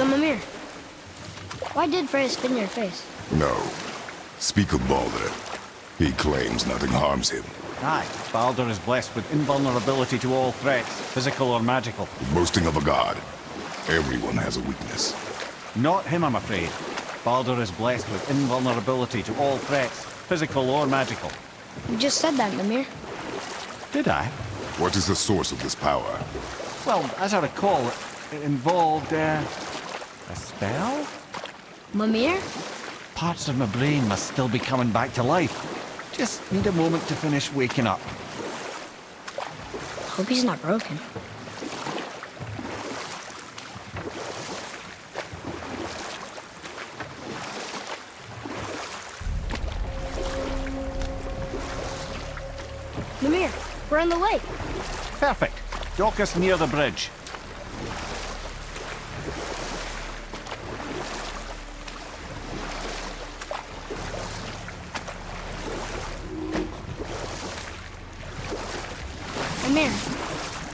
So, Mimir, why did Freya spin your face? No. Speak of Baldur. He claims nothing harms him. Aye, Baldur is blessed with invulnerability to all threats, physical or magical. Boasting of a god. Everyone has a weakness. Not him, I'm afraid. Baldur is blessed with invulnerability to all threats, physical or magical. You just said that, Mimir. Did I? What is the source of this power? Well, as I recall, it involved, a spell? Mimir? Parts of my brain must still be coming back to life. Just need a moment to finish waking up. Hope he's not broken. Mimir, we're on the lake. Perfect. Dock us near the bridge. Mimir,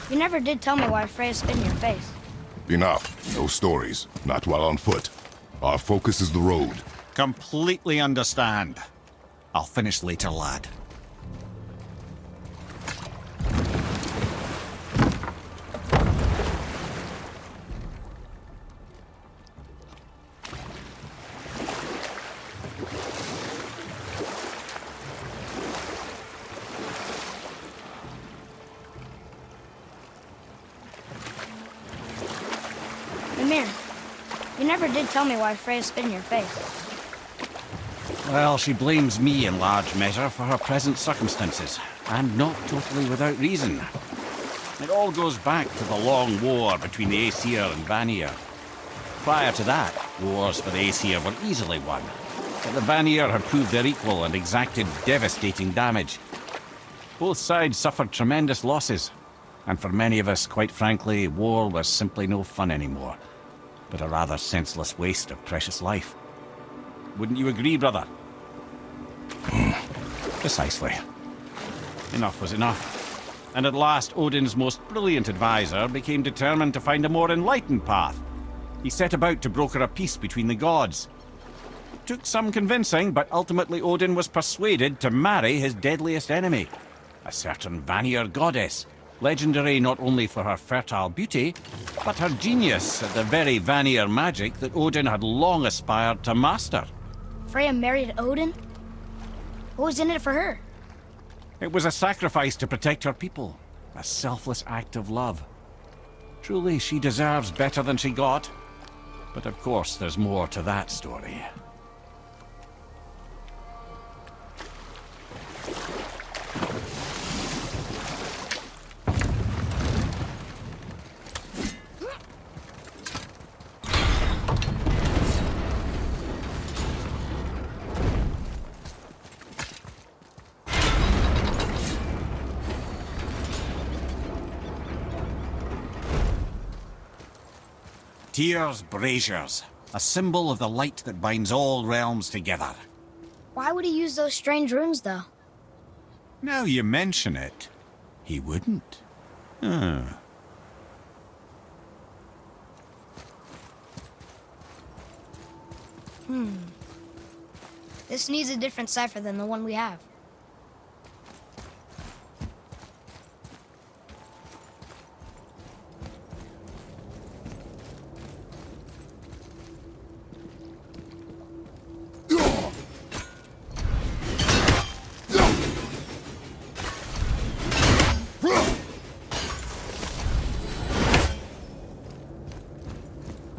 you never did tell me why Freya spit in your face. Enough. No stories. Not while on foot. Our focus is the road. Completely understand. I'll finish later, lad. Mimir, you never did tell me why Freya spit in your face. Well, she blames me in large measure for her present circumstances, and not totally without reason. It all goes back to the long war between the Aesir and Vanir. Prior to that, wars for the Aesir were easily won, but the Vanir had proved their equal and exacted devastating damage. Both sides suffered tremendous losses, and for many of us, quite frankly, war was simply no fun anymore, but a rather senseless waste of precious life. Wouldn't you agree, brother? Precisely. Enough was enough. And at last, Odin's most brilliant advisor became determined to find a more enlightened path. He set about to broker a peace between the gods. It took some convincing, but ultimately Odin was persuaded to marry his deadliest enemy, a certain Vanir goddess, legendary not only for her fertile beauty, but her genius at the very Vanir magic that Odin had long aspired to master. Freya married Odin? What was in it for her? It was a sacrifice to protect her people, a selfless act of love. Truly, she deserves better than she got. But of course, there's more to that story. Tyr's braziers, a symbol of the light that binds all realms together. Why would he use those strange runes, though? Now you mention it, he wouldn't. This needs a different cipher than the one we have.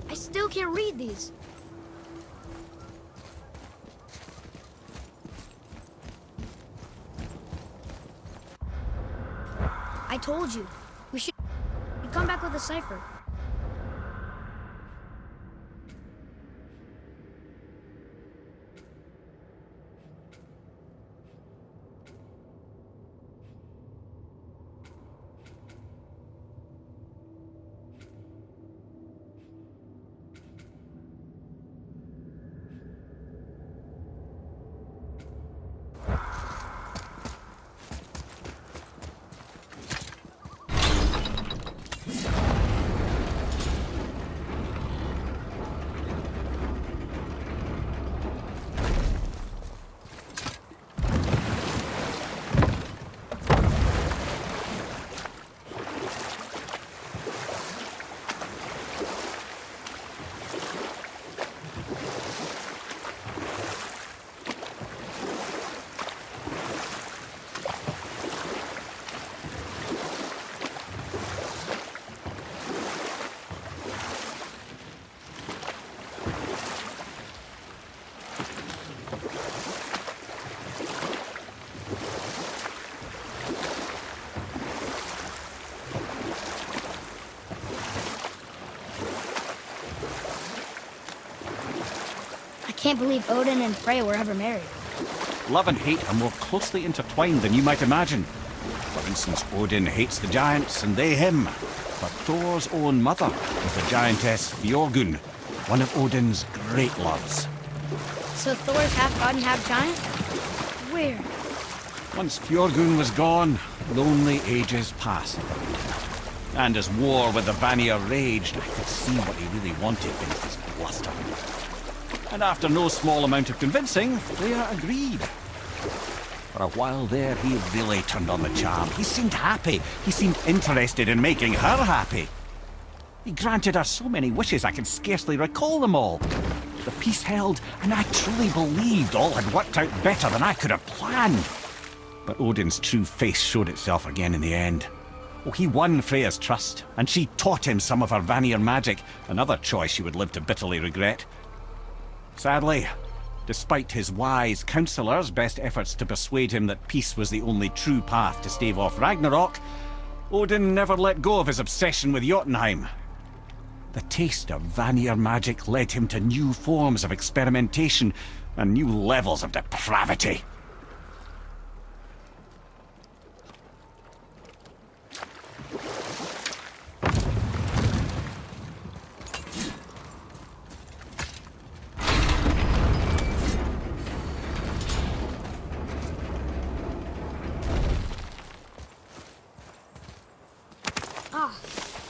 I still can't read these. I told you. We should come back with a cipher. I can't believe Odin and Freya were ever married. Love and hate are more closely intertwined than you might imagine. For instance, Odin hates the giants and they him. But Thor's own mother was the giantess Fjorgun, one of Odin's great loves. So Thor's half god and half giant? Weird. Once Fjorgun was gone, lonely ages passed. And as war with the Vanir raged, I could see what he really wanted beneath his bluster. And after no small amount of convincing, Freya agreed. For a while there, he really turned on the charm. He seemed happy. He seemed interested in making her happy. He granted her so many wishes I can scarcely recall them all. The peace held, and I truly believed all had worked out better than I could have planned. But Odin's true face showed itself again in the end. Oh, he won Freya's trust, and she taught him some of her Vanir magic, another choice she would live to bitterly regret. Sadly, despite his wise counselors' best efforts to persuade him that peace was the only true path to stave off Ragnarok, Odin never let go of his obsession with Jotunheim. The taste of Vanir magic led him to new forms of experimentation and new levels of depravity.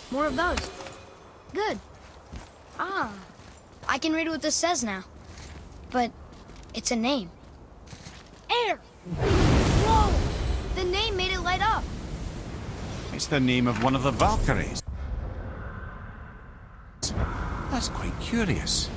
More of those. Good. Ah, I can read what this says now. But it's a name. Air! Whoa! The name made it light up. It's the name of one of the Valkyries. That's quite curious.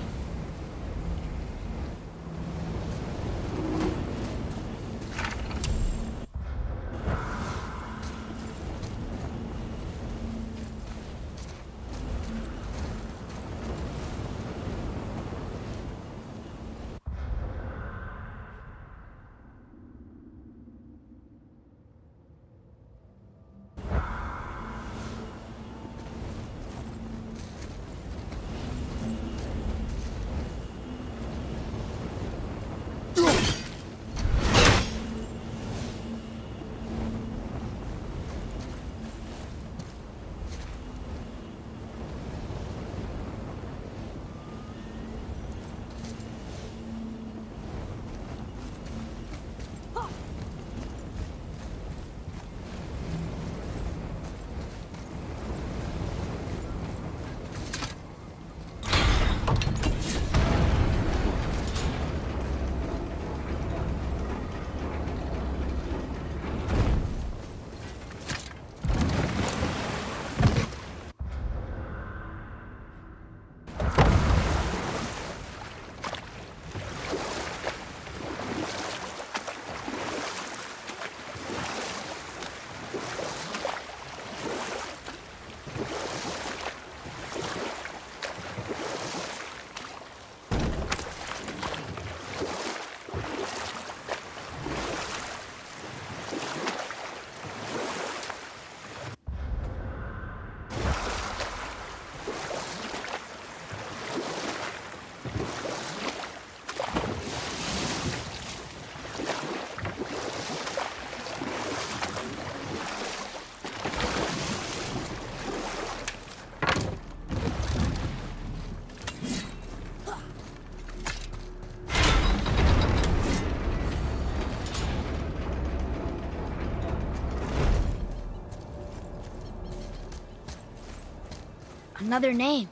Another name.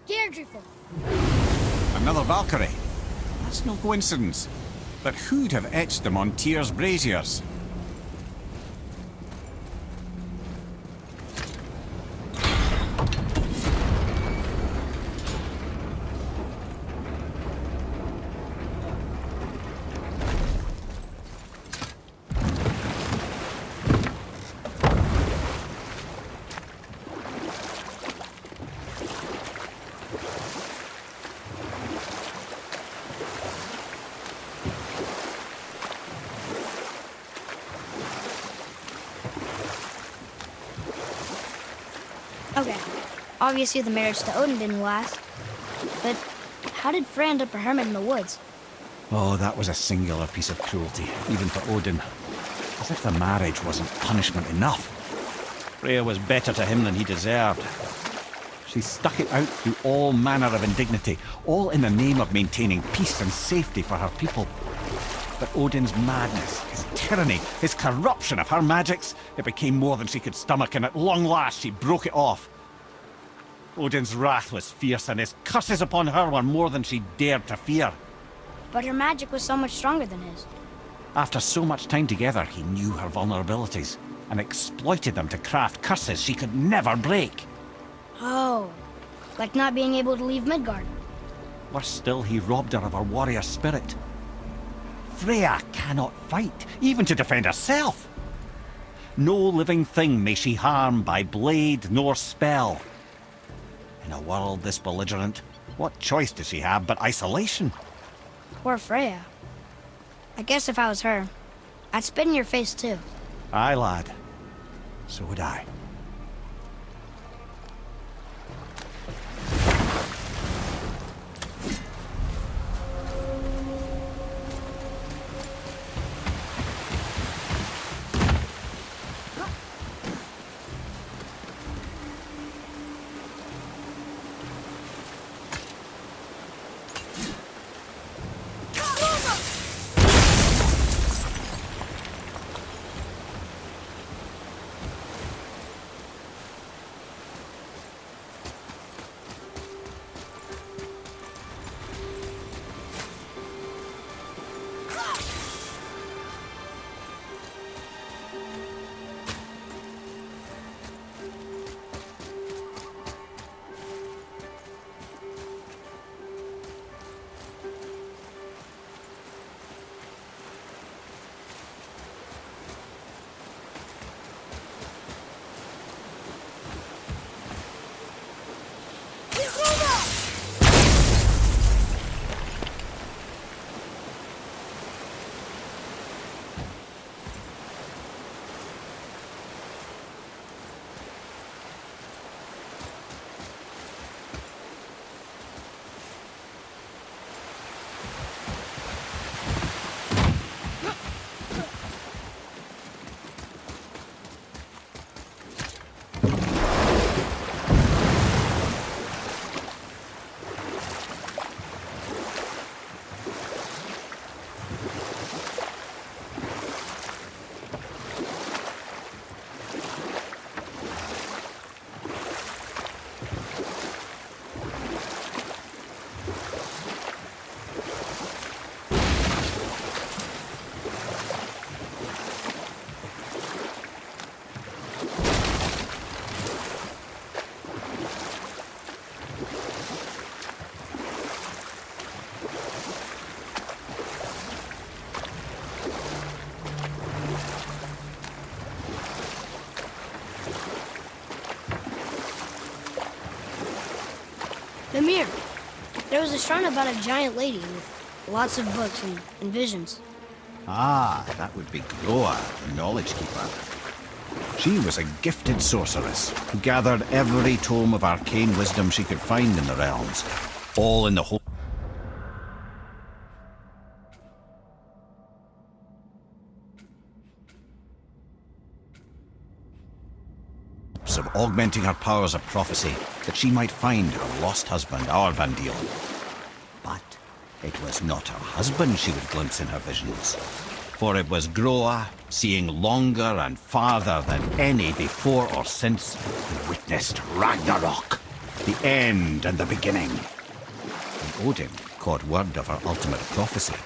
Deirdreful. Another Valkyrie. That's no coincidence. But who'd have etched them on Tyr's braziers? Okay, obviously the marriage to Odin didn't last. But how did Frey end up a hermit in the woods? Oh, that was a singular piece of cruelty, even for Odin. As if the marriage wasn't punishment enough. Freya was better to him than he deserved. She stuck it out through all manner of indignity, all in the name of maintaining peace and safety for her people. But Odin's madness, his tyranny, his corruption of her magics, it became more than she could stomach, and at long last she broke it off. Odin's wrath was fierce, and his curses upon her were more than she dared to fear. But her magic was so much stronger than his. After so much time together, he knew her vulnerabilities, and exploited them to craft curses she could never break. Oh, like not being able to leave Midgard. Worse still, he robbed her of her warrior spirit. Freya cannot fight, even to defend herself. No living thing may she harm by blade nor spell. In a world this belligerent, what choice does she have but isolation? Poor Freya. I guess if I was her, I'd spit in your face too. Aye, lad. So would I. Mimir, there was a shrine about a giant lady with lots of books and visions. Ah, that would be Groa, the Knowledge Keeper. She was a gifted sorceress who gathered every tome of arcane wisdom she could find in the realms, all in the hope of augmenting her powers of prophecy, that she might find her lost husband, Aurvandil. But it was not her husband she would glimpse in her visions, for it was Groa, seeing longer and farther than any before or since, who witnessed Ragnarok, the end and the beginning. When Odin caught word of her ultimate prophecy,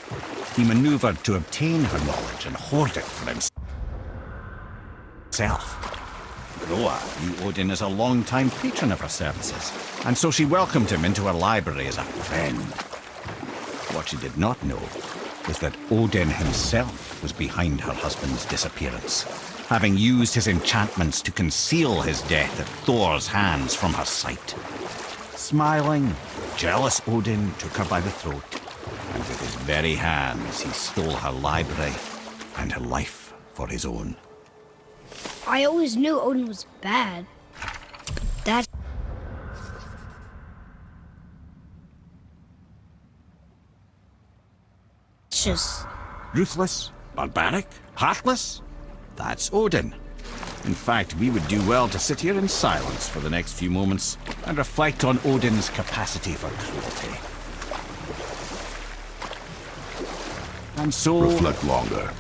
he maneuvered to obtain her knowledge and hoard it for himself. Groa knew Odin as a long-time patron of her services, and so she welcomed him into her library as a friend. What she did not know was that Odin himself was behind her husband's disappearance, having used his enchantments to conceal his death at Thor's hands from her sight. Smiling, jealous Odin took her by the throat, and with his very hands he stole her library and her life for his own. I always knew Odin was bad. That's vicious. Ruthless, barbaric, heartless? That's Odin. In fact, we would do well to sit here in silence for the next few moments and reflect on Odin's capacity for cruelty. And so... Reflect longer.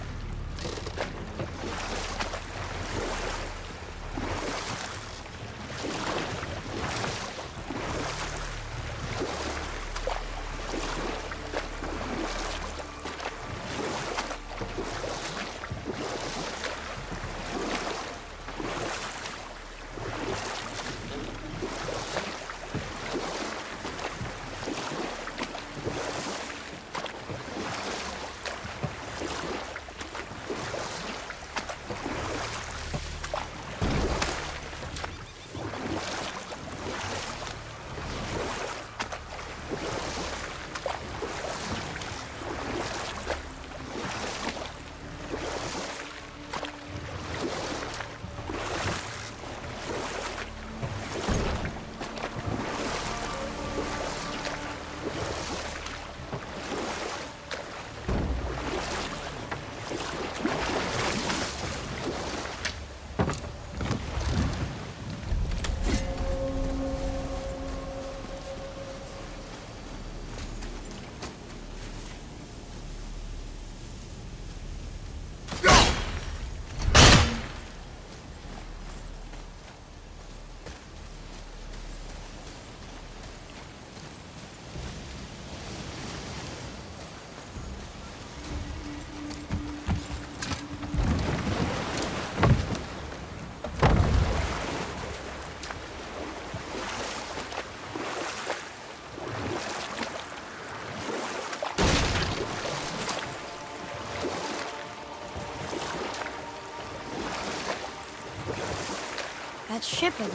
That's shipping.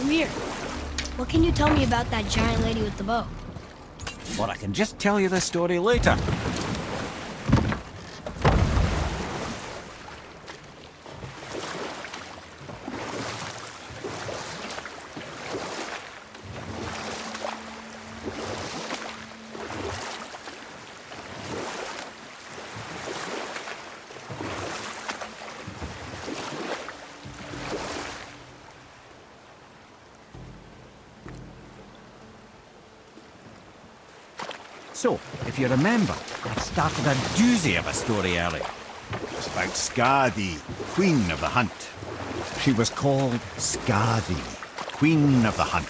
Ymir, what can you tell me about that giant lady with the bow? Or I can just tell you the story later. So, if you remember, I started a doozy of a story earlier. It's about Skadi, Queen of the Hunt. She was called Skadi, Queen of the Hunt.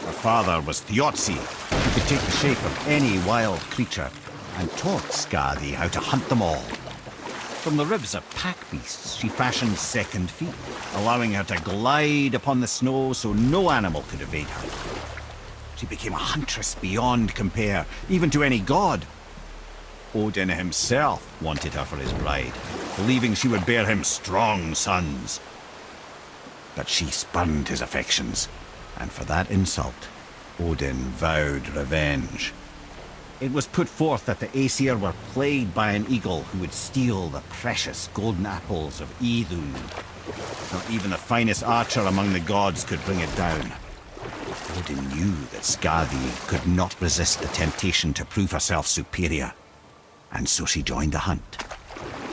Her father was Thiazi, who could take the shape of any wild creature, and taught Skadi how to hunt them all. From the ribs of pack beasts, she fashioned second feet, allowing her to glide upon the snow so no animal could evade her. She became a huntress beyond compare, even to any god. Odin himself wanted her for his bride, believing she would bear him strong sons. But she spurned his affections, and for that insult, Odin vowed revenge. It was put forth that the Aesir were plagued by an eagle who would steal the precious golden apples of Idun. Not even the finest archer among the gods could bring it down. Odin knew that Skadi could not resist the temptation to prove herself superior, and so she joined the hunt.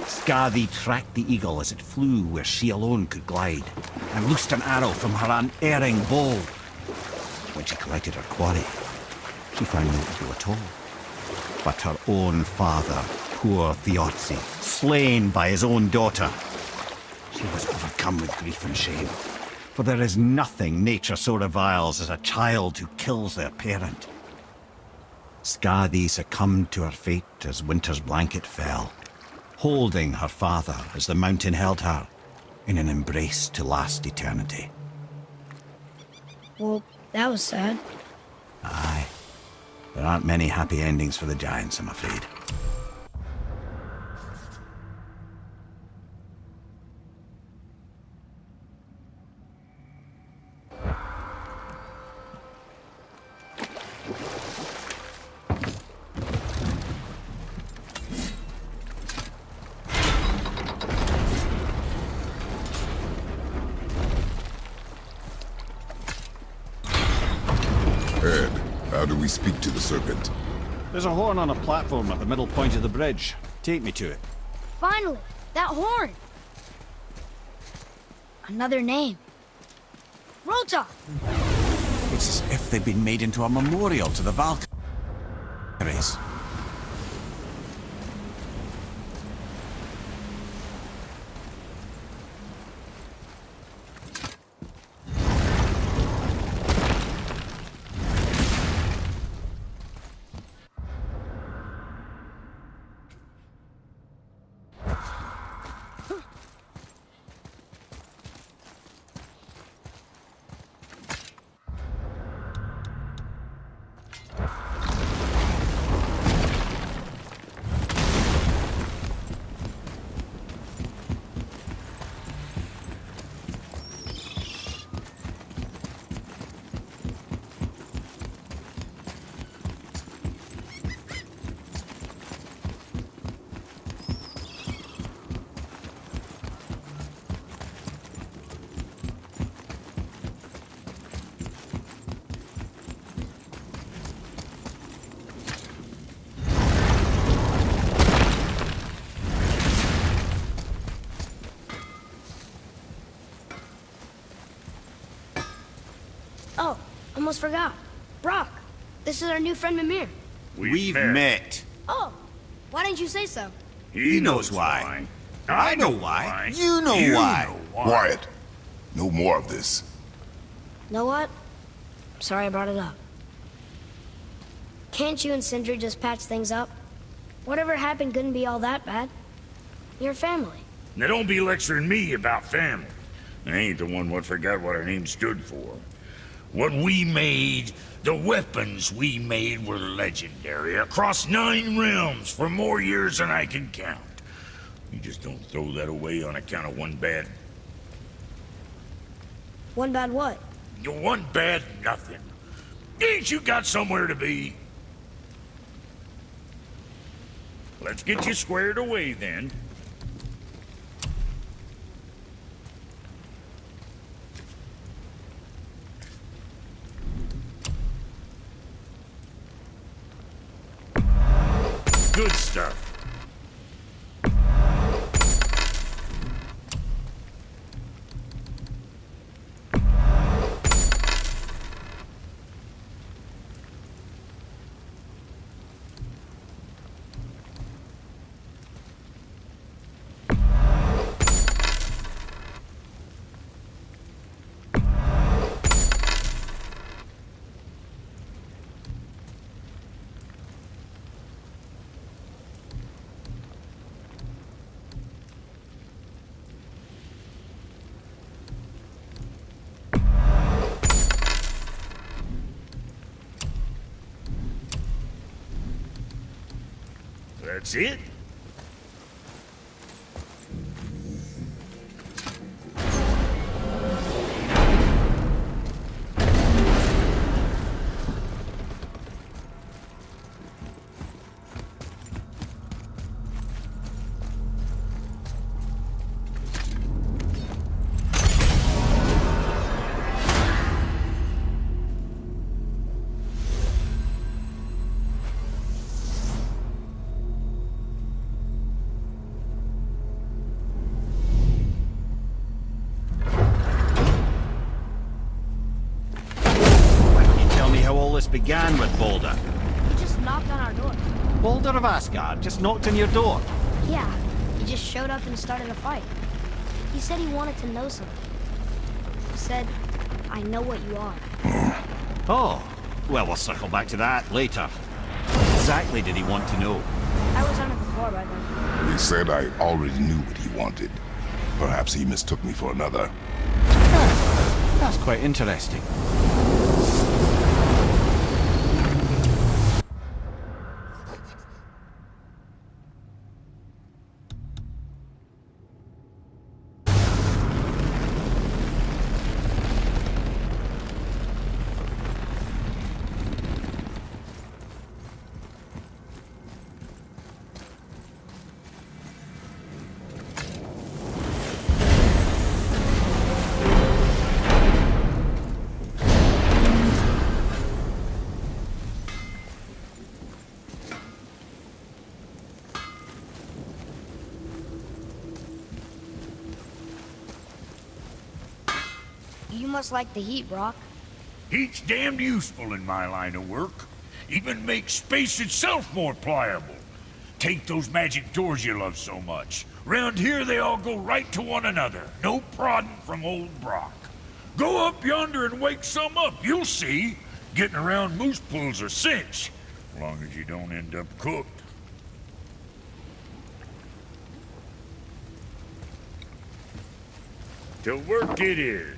Skadi tracked the eagle as it flew where she alone could glide, and loosed an arrow from her unerring bow. When she collected her quarry, she found no eagle at all, but her own father, poor Thiazi, slain by his own daughter. She was overcome with grief and shame. For there is nothing nature so reviles as a child who kills their parent. Skadi succumbed to her fate as winter's blanket fell, holding her father as the mountain held her in an embrace to last eternity. Well, that was sad. Aye. There aren't many happy endings for the giants, I'm afraid. How do we speak to the serpent? There's a horn on a platform at the middle point of the bridge. Take me to it. Finally, that horn. Another name. Rota. It's as if they've been made into a memorial to the Valkyries. Oh, almost forgot. Brock, this is our new friend Mimir. We've met. Oh, why didn't you say so? He knows why. I know why. You know why. Quiet. No more of this. Know what? Sorry I brought it up. Can't you and Sindri just patch things up? Whatever happened couldn't be all that bad. You're family. Now don't be lecturing me about family. I ain't the one what forgot what our name stood for. What we made, the weapons we made were legendary across 9 realms for more years than I can count. You just don't throw that away on account of one bad... One bad what? One bad nothing. Ain't you got somewhere to be? Let's get you squared away then. Good stuff. That's it? Began with Baldur. He just knocked on our door. Baldur of Asgard just knocked on your door. Yeah, he just showed up and started a fight. He said he wanted to know something. He said, I know what you are. Oh, well, we'll circle back to that later. What exactly did he want to know? I was on it before by then. He said I already knew what he wanted. Perhaps he mistook me for another. That's quite interesting. You must like the heat, Brock. Heat's damned useful in my line of work. Even makes space itself more pliable. Take those magic doors you love so much. Round here they all go right to one another. No prodding from old Brock. Go up yonder and wake some up, you'll see. Getting around moose pools are cinch. As long as you don't end up cooked. To work it is.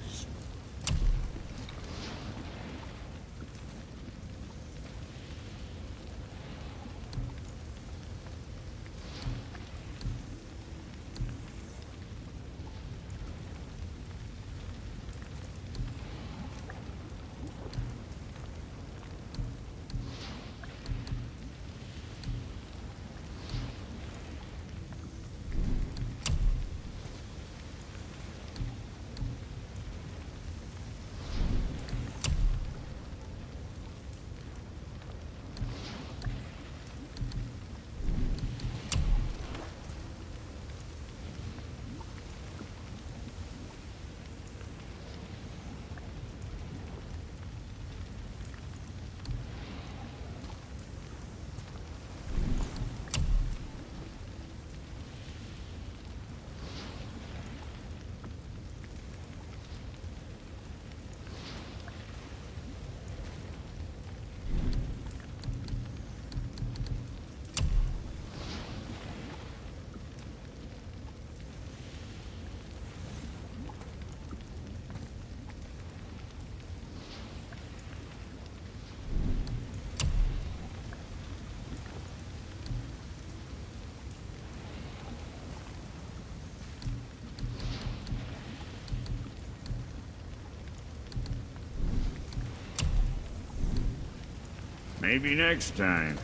Maybe next time.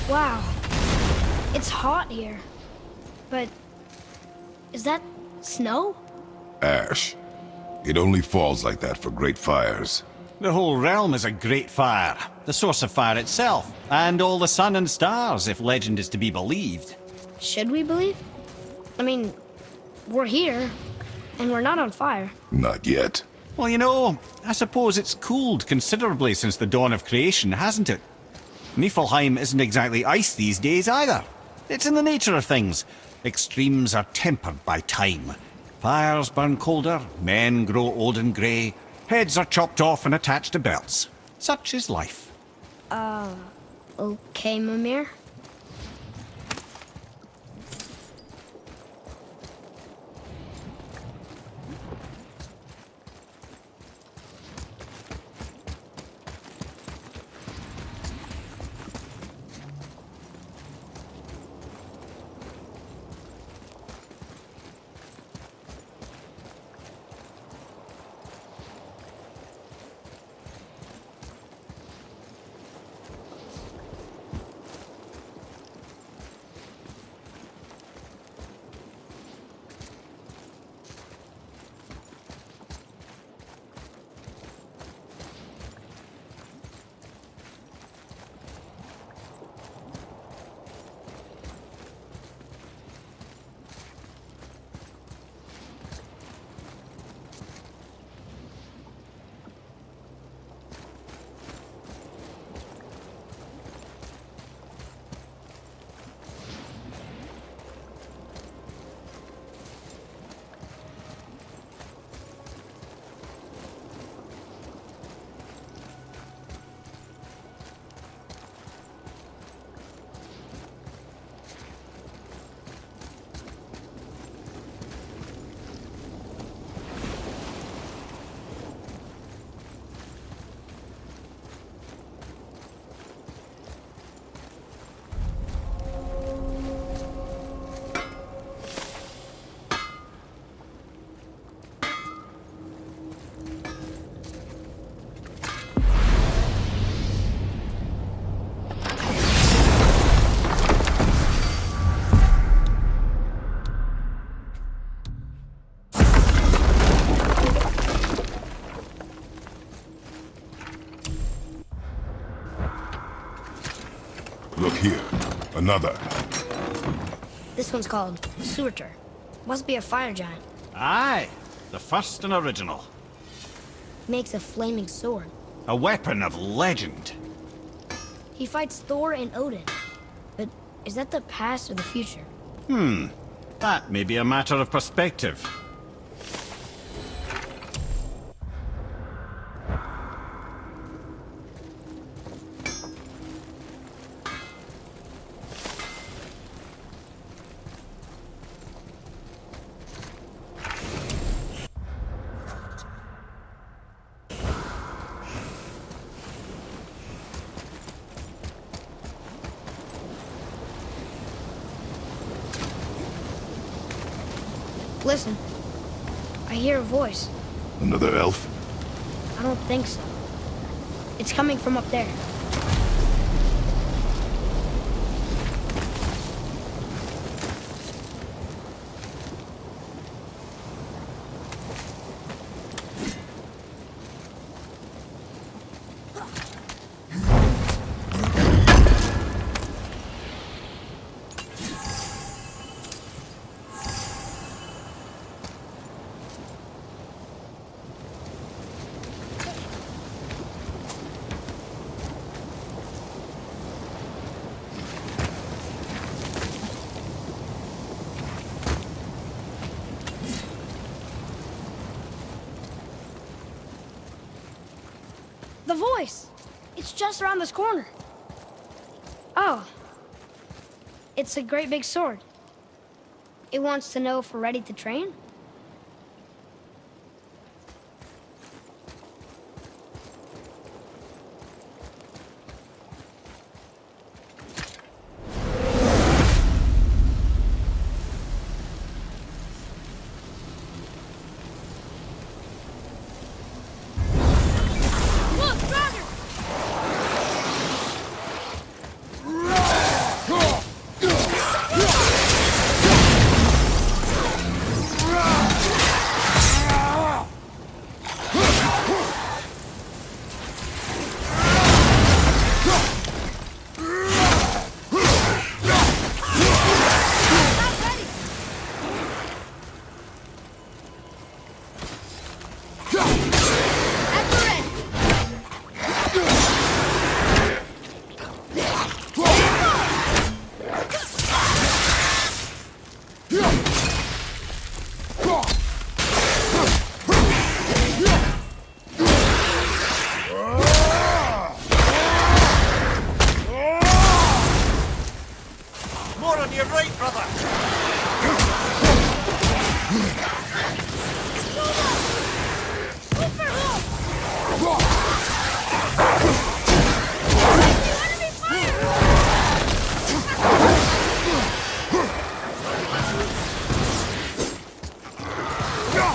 Wow. It's hot here. But is that snow? Ash. It only falls like that for great fires. The whole realm is a great fire, the source of fire itself, and all the sun and stars, if legend is to be believed. Should we believe? I mean, we're here, and we're not on fire. Not yet. Well, you know, I suppose it's cooled considerably since the dawn of creation, hasn't it? Niflheim isn't exactly ice these days either. It's in the nature of things. Extremes are tempered by time. Fires burn colder, men grow old and grey, heads are chopped off and attached to belts. Such is life. Okay, Mimir. Look here. Another. This one's called Surtur. Must be a fire giant. Aye, the first and original. Makes a flaming sword. A weapon of legend. He fights Thor and Odin. But is that the past or the future? That may be a matter of perspective. Listen. I hear a voice. Another elf? I don't think so. It's coming from up there. The voice! It's just around this corner. Oh. It's a great big sword. It wants to know if we're ready to train? More on your right, brother. Go!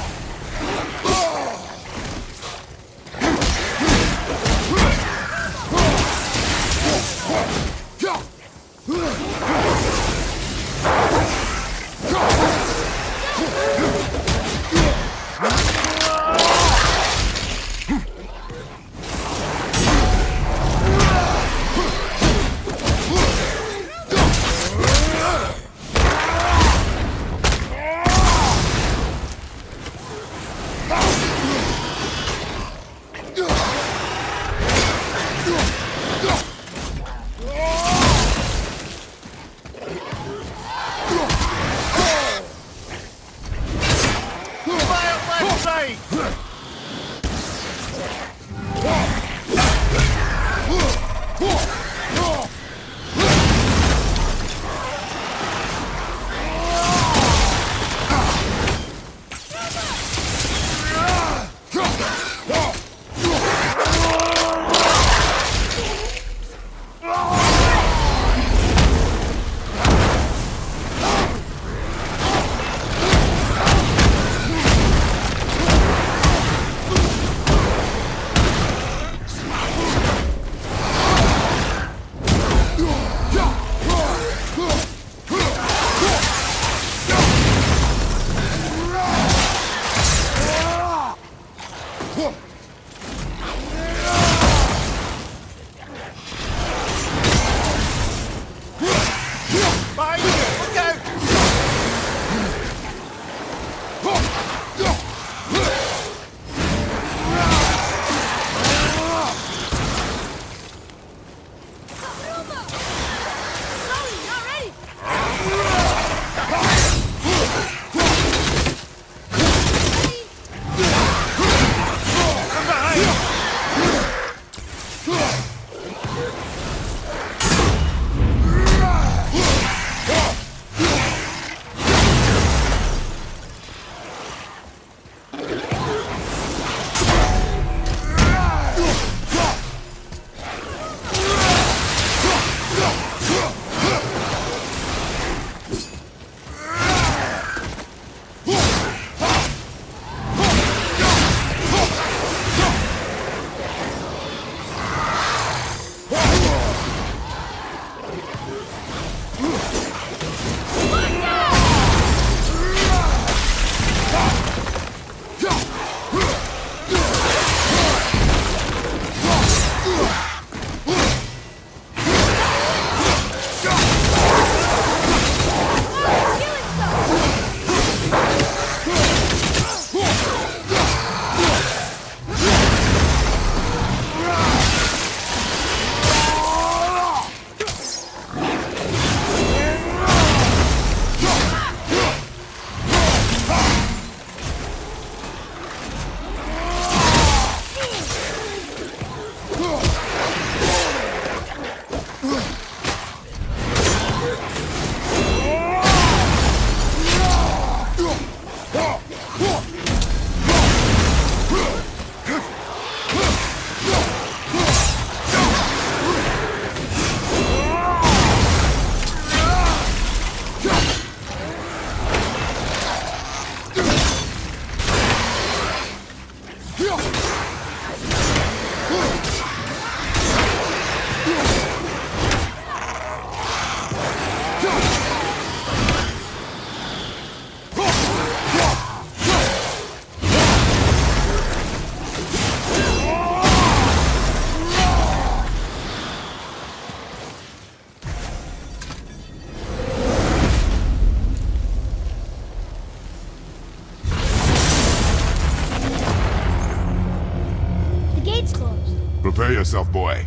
yourself, boy.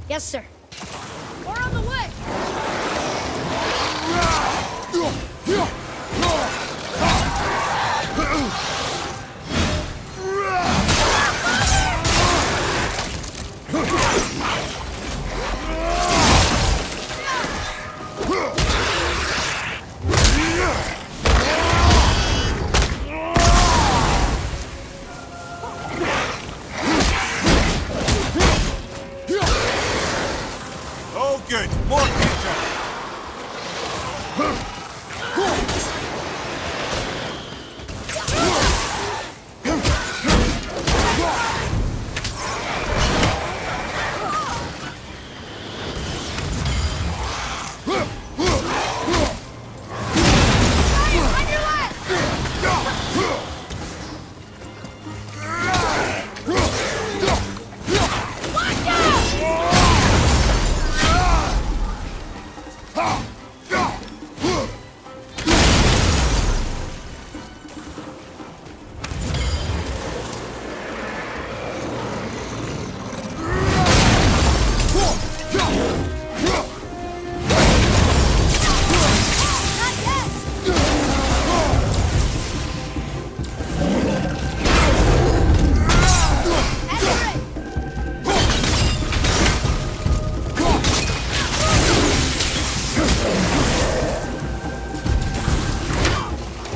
Yes, sir. We're on the way. Oh, good. More picture.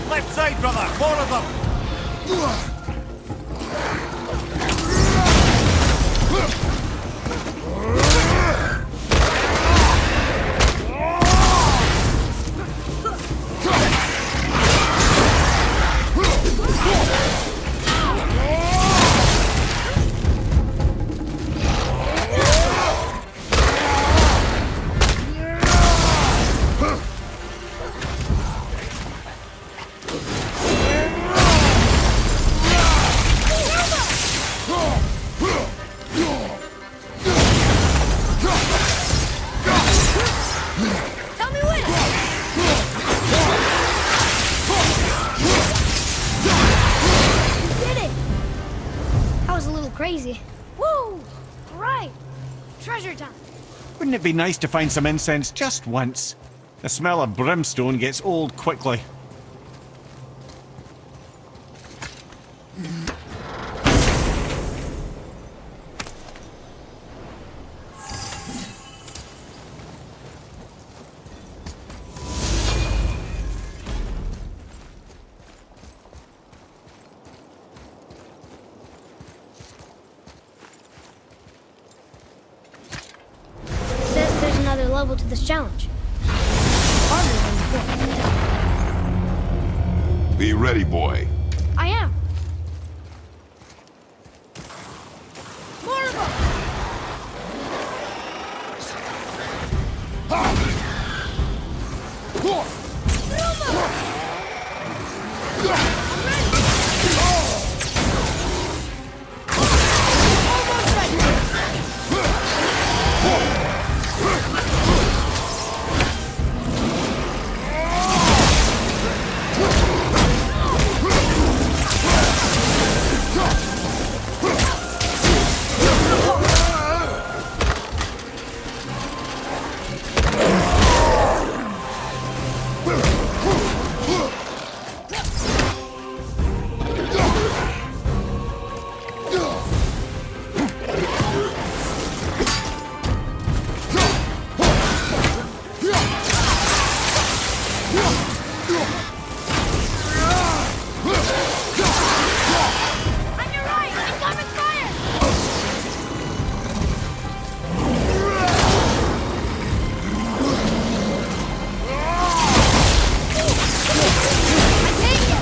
Left side, brother. More of them. Tell me when. You did it. I was a little crazy. Woo! Right. Treasure time. Wouldn't it be nice to find some incense just once? The smell of brimstone gets old quickly. It says there's another level to this challenge. Harder than before. Be ready, boy. I am. More of them. On your right, incoming fire! I take it!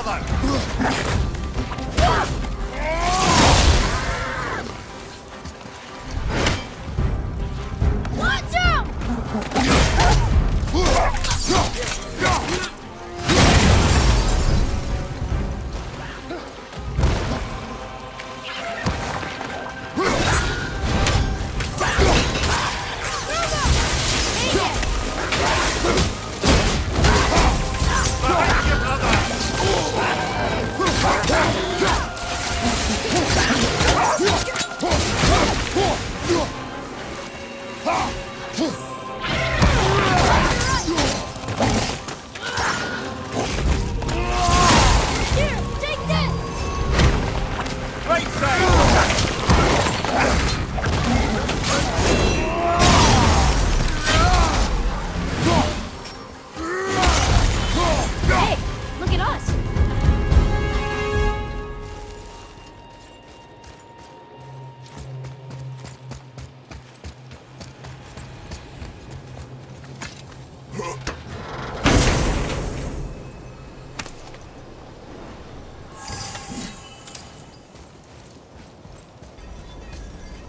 brother! Watch out! Here, take this! Right side! Hey, look at us!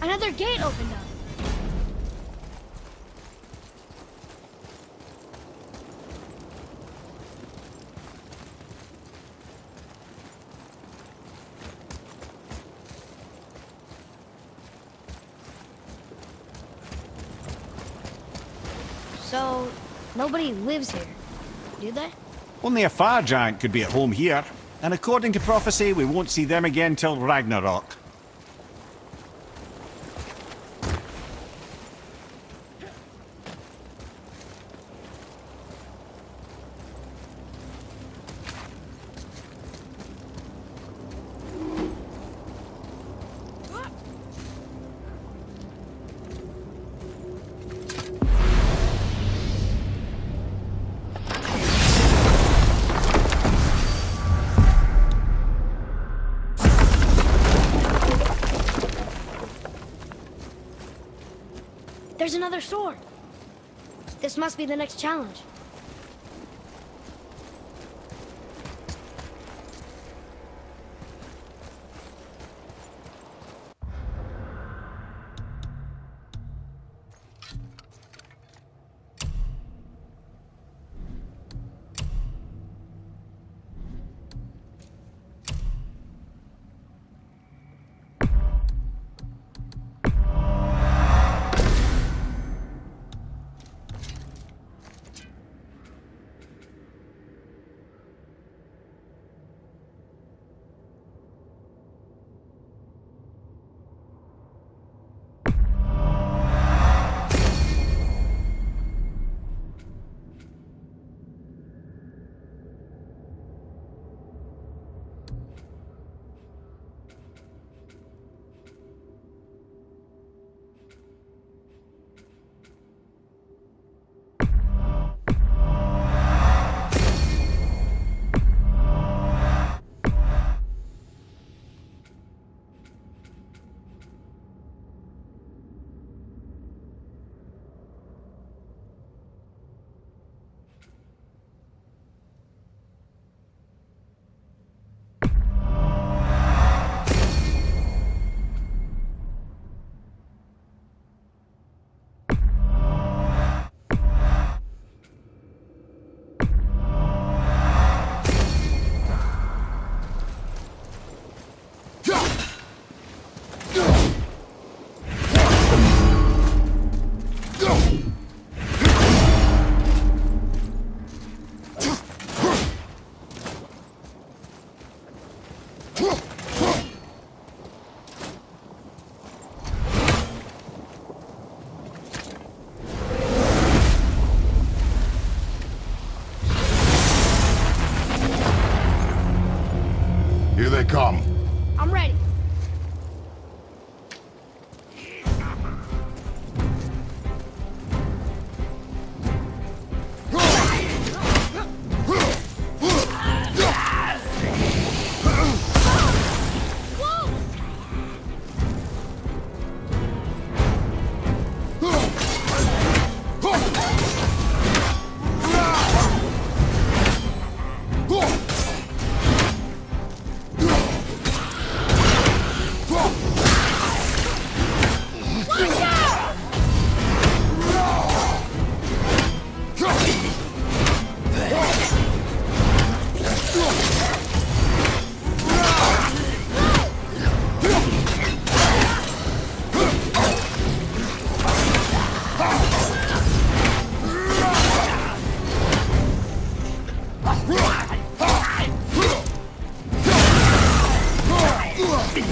Another gate opened up. So, nobody lives here, do they? Only a fire giant could be at home here. And according to prophecy, we won't see them again till Ragnarok. There's another sword. This must be the next challenge. Here they come. I'm ready. Here,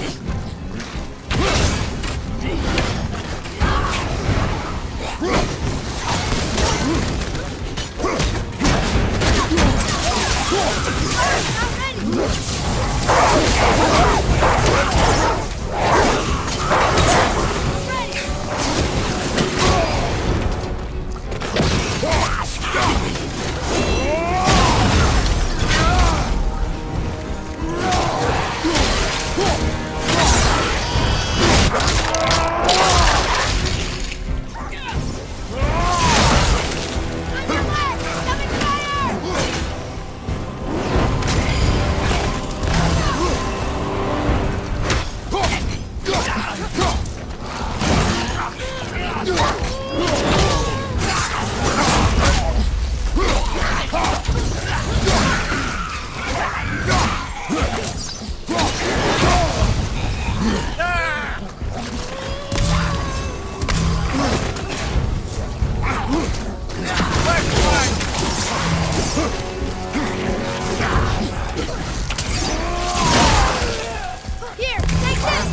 take this!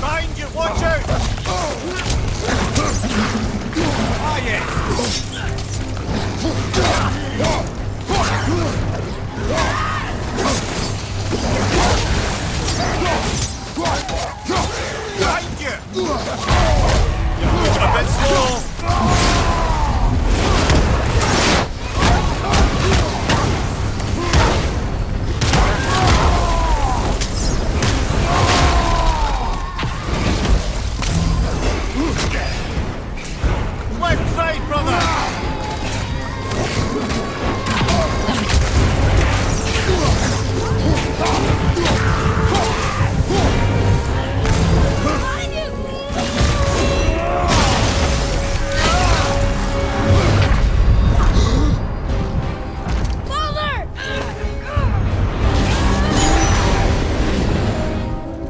Behind you, watch out! Ah, yes. Behind you! You're moving a bit slow. Left side, brother! Behind you! Father!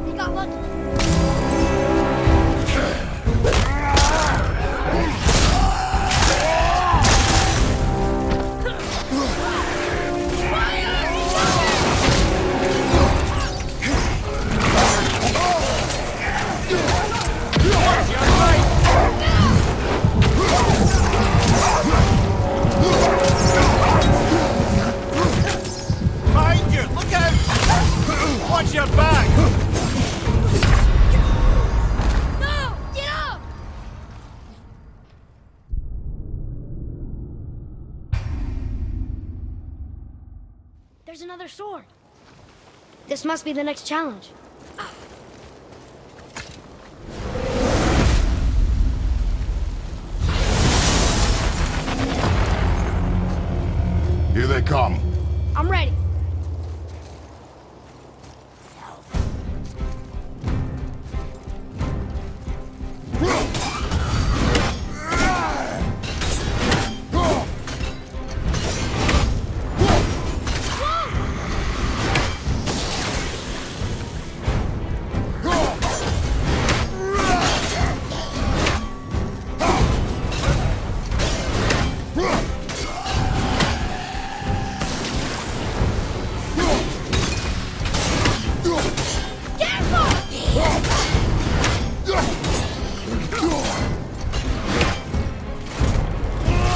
He got lucky. Behind you, look out! Watch your back! No! Get up! There's another sword. This must be the next challenge. Here they come. I'm ready.